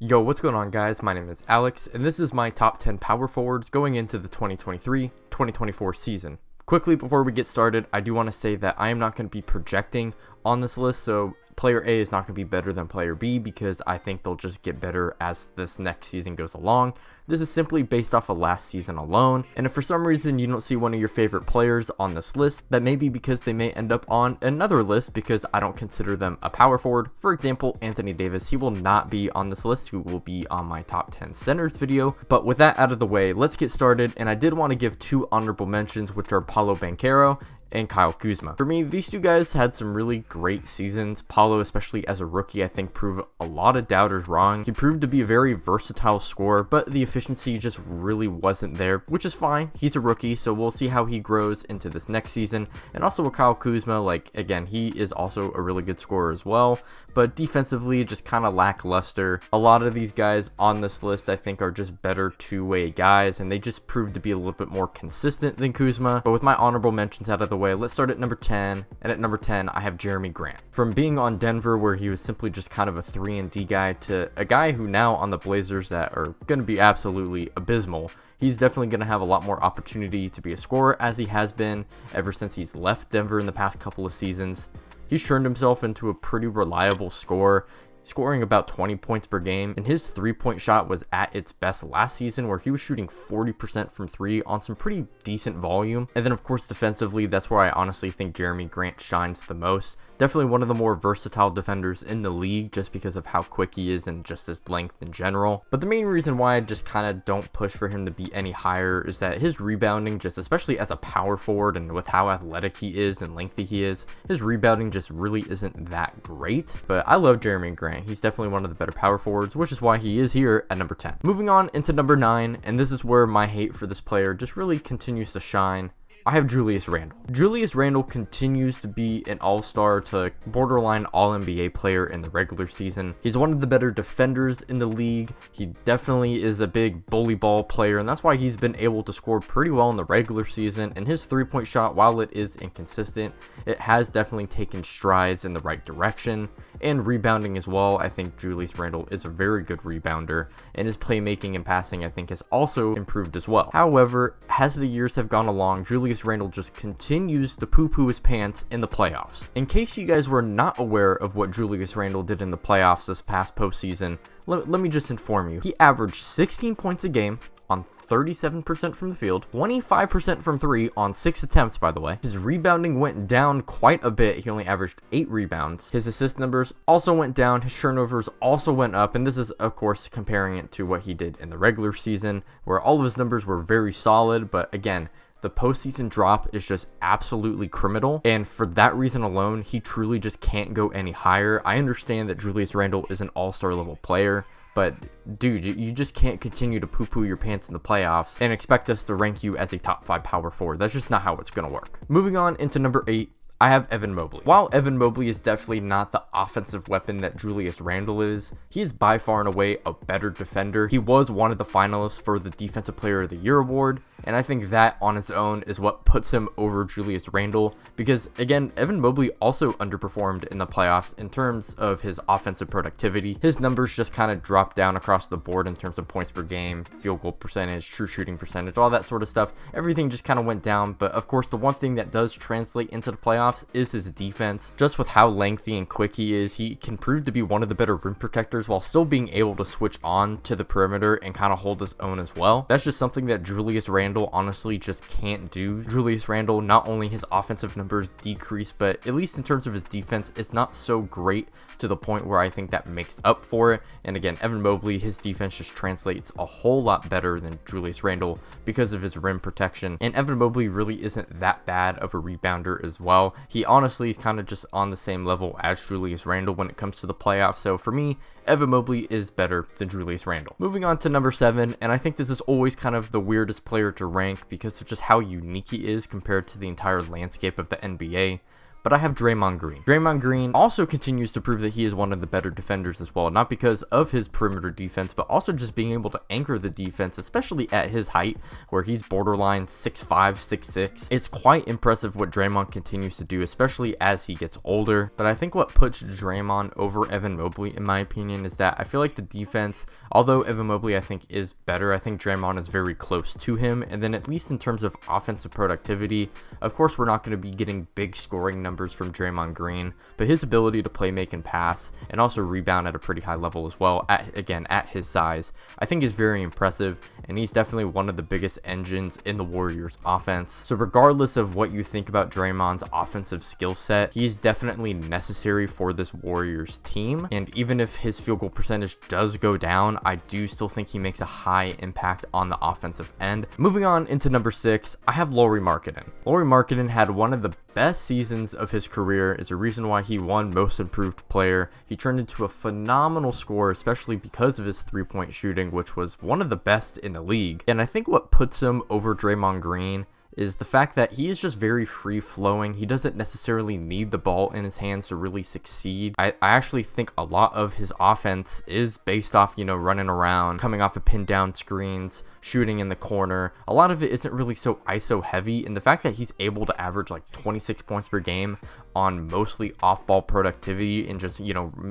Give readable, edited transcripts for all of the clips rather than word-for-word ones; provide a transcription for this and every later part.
Yo, what's going on, guys? My name is Alex, and this is my top 10 power forwards going into the 2023-2024 season. Quickly, before we get started, I do want to say that I am not going to be projecting on this list, so player A is not going to be better than player B because I think they'll just get better as this next season goes along. This is simply based off of last season alone, and if for some reason you don't see one of your favorite players on this list, that may be because they may end up on another list because I don't consider them a power forward. For example, Anthony Davis, he will not be on this list, who will be on my top 10 centers video. But with that out of the way, let's get started, and I did want to give two honorable mentions, which are Paolo Banchero and Kyle Kuzma. For me, these two guys had some really great seasons. Paolo, especially as a rookie, I think proved a lot of doubters wrong. He proved to be a very versatile scorer, but the efficiency just really wasn't there, which is fine. He's a rookie, so we'll see how he grows into this next season. And also with Kyle Kuzma, like, again, he is also a really good scorer as well, but defensively just kind of lackluster. A lot of these guys on this list, I think, are just better two-way guys, and they just proved to be a little bit more consistent than Kuzma. But with my honorable mentions out of the way, let's start at number 10, and at number 10 I have Jeremy Grant. From being on Denver, where he was simply just kind of a 3-and-D guy, to a guy who now on the Blazers that are going to be absolutely abysmal. He's definitely going to have a lot more opportunity to be a scorer, as he has been ever since he's left Denver in the past couple of seasons. He's turned himself into a pretty reliable scorer, scoring about 20 points per game, and his three-point shot was at its best last season, where he was shooting 40% from three on some pretty decent volume. And then of course defensively, that's where I honestly think Jeremy Grant shines the most. Definitely one of the more versatile defenders in the league, just because of how quick he is and just his length in general. But the main reason why I just kind of don't push for him to be any higher is that his rebounding, just especially as a power forward and with how athletic he is and lengthy he is, his rebounding just really isn't that great. But I love Jeremy Grant. He's definitely one of the better power forwards, which is why he is here at number 10. Moving on into number 9, and this is where my hate for this player just really continues to shine. I have Julius Randle. Julius Randle continues to be an all-star to borderline all-NBA player in the regular season. He's one of the better defenders in the league. He definitely is a big bully ball player, and that's why he's been able to score pretty well in the regular season. And his three-point shot, while it is inconsistent, it has definitely taken strides in the right direction. And rebounding as well, I think Julius Randle is a very good rebounder, and his playmaking and passing, I think, has also improved as well. However, as the years have gone along, Julius Randle just continues to poo-poo his pants in the playoffs. In case you guys were not aware of what Julius Randle did in the playoffs this past postseason, let me just inform you. He averaged 16 points a game on 37% from the field, 25% from three on 6 attempts, by the way. His rebounding went down quite a bit. He only averaged 8 rebounds. His assist numbers also went down. His turnovers also went up. And this is, of course, comparing it to what he did in the regular season, where all of his numbers were very solid. But again, the postseason drop is just absolutely criminal, and for that reason alone, he truly just can't go any higher. I understand that Julius Randle is an all-star level player, but dude, you just can't continue to poo-poo your pants in the playoffs and expect us to rank you as a top 5 power forward. That's just not how it's going to work. Moving on into number 8, I have Evan Mobley. While Evan Mobley is definitely not the offensive weapon that Julius Randle is, he is by far and away a better defender. He was one of the finalists for the Defensive Player of the Year award, and I think that on its own is what puts him over Julius Randle, because again, Evan Mobley also underperformed in the playoffs in terms of his offensive productivity. His numbers just kind of dropped down across the board in terms of points per game, field goal percentage, true shooting percentage, all that sort of stuff. Everything just kind of went down, but of course the one thing that does translate into the playoffs is his defense. Just with how lengthy and quick he is, he can prove to be one of the better rim protectors while still being able to switch on to the perimeter and kind of hold his own as well. That's just something that Julius Randle honestly just can't do. Julius Randle, not only his offensive numbers decrease, but at least in terms of his defense, it's not so great to the point where I think that makes up for it. And again, Evan Mobley, his defense just translates a whole lot better than Julius Randle because of his rim protection. And Evan Mobley really isn't that bad of a rebounder as well. He honestly is kind of just on the same level as Julius Randle when it comes to the playoffs. So for me, Evan Mobley is better than Julius Randle. Moving on to number 7, and I think this is always kind of the weirdest player to rank because of just how unique he is compared to the entire landscape of the NBA. but I have Draymond Green. Draymond Green also continues to prove that he is one of the better defenders as well, not because of his perimeter defense, but also just being able to anchor the defense, especially at his height, where he's borderline 6'5", 6'6". It's quite impressive what Draymond continues to do, especially as he gets older. But I think what puts Draymond over Evan Mobley, in my opinion, is that I feel like the defense, although Evan Mobley I think is better, I think Draymond is very close to him. And then at least in terms of offensive productivity, of course we're not going to be getting big scoring numbers from Draymond Green, but his ability to play, make, and pass, and also rebound at a pretty high level as well, at his size, I think is very impressive, and he's definitely one of the biggest engines in the Warriors offense. So regardless of what you think about Draymond's offensive skill set, he's definitely necessary for this Warriors team, and even if his field goal percentage does go down, I do still think he makes a high impact on the offensive end. Moving on into number 6, I have Lauri Markkanen. Lauri Markkanen had one of the best seasons of his career. Is a reason why he won Most Improved Player. He turned into a phenomenal scorer, especially because of his three-point shooting, which was one of the best in the league. And I think what puts him over Draymond Green is the fact that he is just very free-flowing. He doesn't necessarily need the ball in his hands to really succeed. I actually think a lot of his offense is based off, running around, coming off of pin down screens, shooting in the corner. A lot of it isn't really so ISO heavy, and the fact that he's able to average like 26 points per game on mostly off-ball productivity and just,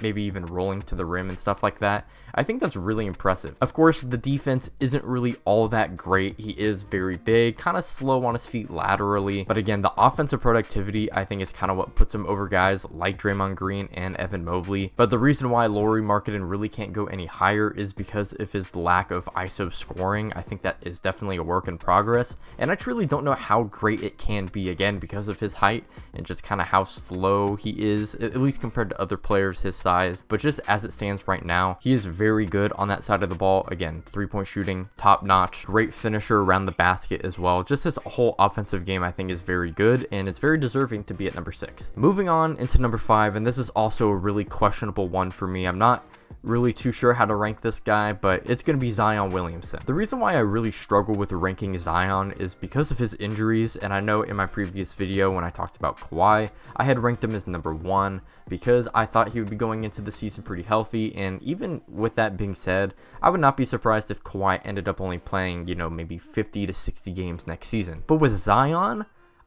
maybe even rolling to the rim and stuff like that, I think that's really impressive. Of course, the defense isn't really all that great. He is very big, kind of slow on his feet laterally, but again, the offensive productivity I think is kind of what puts him over guys like Draymond Green and Evan Mobley. But the reason why Lauri Markkanen really can't go any higher is because of his lack of ISO scoring. I think that is definitely a work in progress, and I truly don't know how great it can be, again, because of his height and just kind of how slow he is, at least compared to other players his size. But just as it stands right now, he is very good on that side of the ball. Again, three-point shooting, top notch, great finisher around the basket as well. Just his whole offensive game I think is very good, and it's very deserving to be at number 6. Moving on into number 5, and this is also a really questionable one for me. I'm not really too sure how to rank this guy, but it's going to be Zion Williamson. The reason why I really struggle with ranking Zion is because of his injuries, and I know in my previous video when I talked about Kawhi, I had ranked him as number 1 because I thought he would be going into the season pretty healthy. And even with that being said, I would not be surprised if Kawhi ended up only playing, maybe 50 to 60 games next season. But with Zion,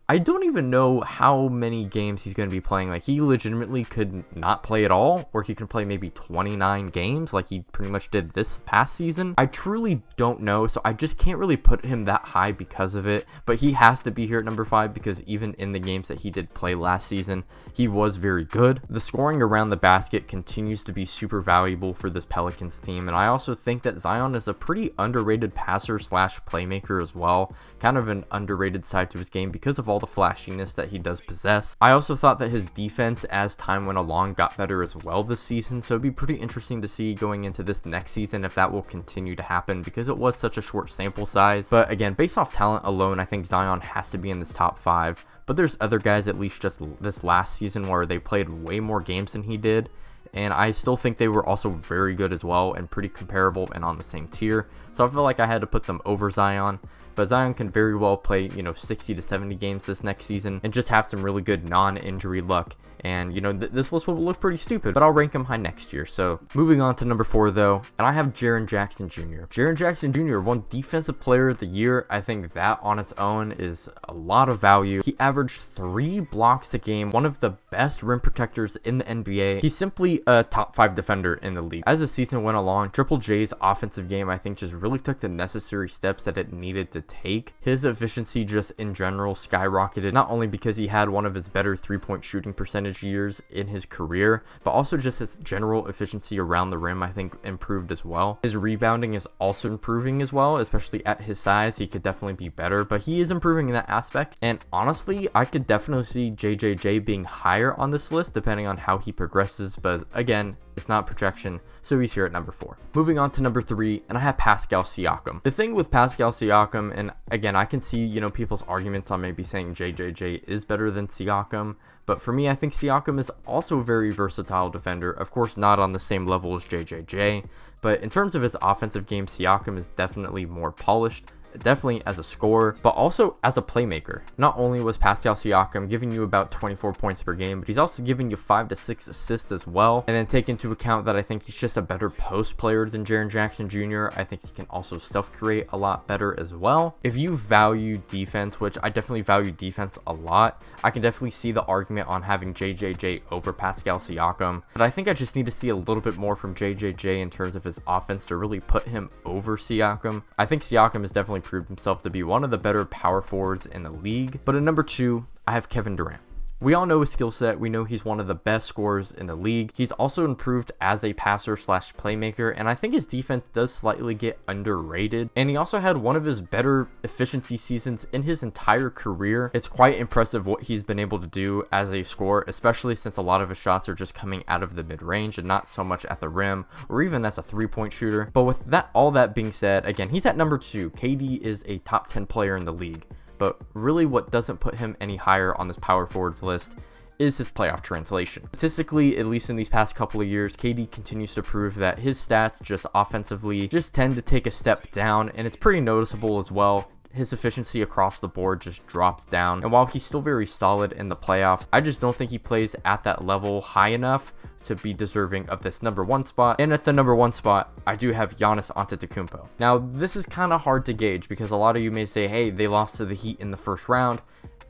I don't even know how many games he's going to be playing. Like, he legitimately could not play at all, or he can play maybe 29 games like he pretty much did this past season. I truly don't know, so I just can't really put him that high because of it. But he has to be here at number 5 because even in the games that he did play last season, he was very good. The scoring around the basket continues to be super valuable for this Pelicans team, and I also think that Zion is a pretty underrated passer slash playmaker as well. Kind of an underrated side to his game because of all the flashiness that he does possess. I also thought that his defense as time went along got better as well this season, so it'd be pretty interesting to see going into this next season if that will continue to happen because it was such a short sample size. But again, based off talent alone, I think Zion has to be in this top 5, but there's other guys at least just this last season where they played way more games than he did, and I still think they were also very good as well and pretty comparable and on the same tier, so I feel like I had to put them over Zion. But Zion can very well play, 60 to 70 games this next season and just have some really good non-injury luck. And, this list will look pretty stupid, but I'll rank him high next year. So, moving on to number 4, though, and I have Jaren Jackson Jr. Jaren Jackson Jr. won Defensive Player of the Year. I think that on its own is a lot of value. He averaged 3 blocks a game, one of the best rim protectors in the NBA. He's simply a top 5 defender in the league. As the season went along, Triple J's offensive game, I think, just really took the necessary steps that it needed to take. His efficiency just in general skyrocketed, not only because he had one of his better three-point shooting percentage years in his career, but also just his general efficiency around the rim I think improved as well. His rebounding is also improving as well, especially at his size. He could definitely be better, but he is improving in that aspect. And honestly, I could definitely see JJJ being higher on this list depending on how he progresses, but again, it's not projection, so he's here at number 4. Moving on to number 3, and I have Pascal Siakam. The thing with Pascal Siakam, and again, I can see, people's arguments on maybe saying JJJ is better than Siakam, but for me, I think Siakam is also a very versatile defender. Of course, not on the same level as JJJ, but in terms of his offensive game, Siakam is definitely more polished. definitely as a scorer, but also as a playmaker. Not only was Pascal Siakam giving you about 24 points per game, but he's also giving you 5 to 6 assists as well. And then take into account that I think he's just a better post player than Jaren Jackson Jr. I think he can also self-create a lot better as well. If you value defense, which I definitely value defense a lot, I can definitely see the argument on having JJJ over Pascal Siakam, but I think I just need to see a little bit more from JJJ in terms of his offense to really put him over Siakam. I think Siakam has definitely proved himself to be one of the better power forwards in the league. But at number 2, I have Kevin Durant. We all know his skill set. We know he's one of the best scorers in the league. He's also improved as a passer slash playmaker, and I think his defense does slightly get underrated. And he also had one of his better efficiency seasons in his entire career. It's quite impressive what he's been able to do as a scorer, especially since a lot of his shots are just coming out of the mid-range and not so much at the rim or even as a three-point shooter. But with that, all that being said, again, he's at number 2. KD is a top 10 player in the league. But really what doesn't put him any higher on this power forwards list is his playoff translation. Statistically, at least in these past couple of years, KD continues to prove that his stats just offensively just tend to take a step down, and it's pretty noticeable as well. His efficiency across the board just drops down, and while he's still very solid in the playoffs, I just don't think he plays at that level high enough to be deserving of this number 1 spot. And at the number 1 spot, I do have Giannis Antetokounmpo. Now, this is kind of hard to gauge because a lot of you may say, hey, they lost to the Heat in the first round.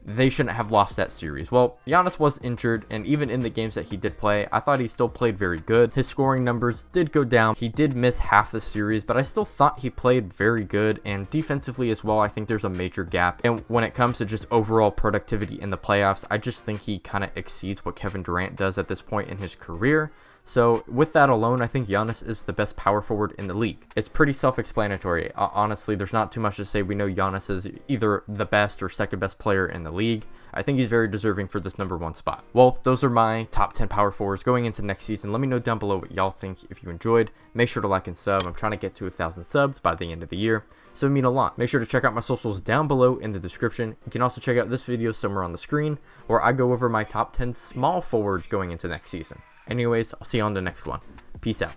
They shouldn't have lost that series. Well, Giannis was injured, and even in the games that he did play, I thought he still played very good. His scoring numbers did go down. He did miss half the series, but I still thought he played very good, and defensively as well, I think there's a major gap. And when it comes to just overall productivity in the playoffs, I just think he kind of exceeds what Kevin Durant does at this point in his career. So with that alone, I think Giannis is the best power forward in the league. It's pretty self-explanatory. Honestly, there's not too much to say. We know Giannis is either the best or second best player in the league. I think he's very deserving for this number 1 spot. Well, those are my top 10 power forwards going into next season. Let me know down below what y'all think. If you enjoyed, make sure to like and sub. I'm trying to get to 1,000 subs by the end of the year, so it would mean a lot. Make sure to check out my socials down below in the description. You can also check out this video somewhere on the screen where I go over my top 10 small forwards going into next season. Anyways, I'll see you on the next one. Peace out.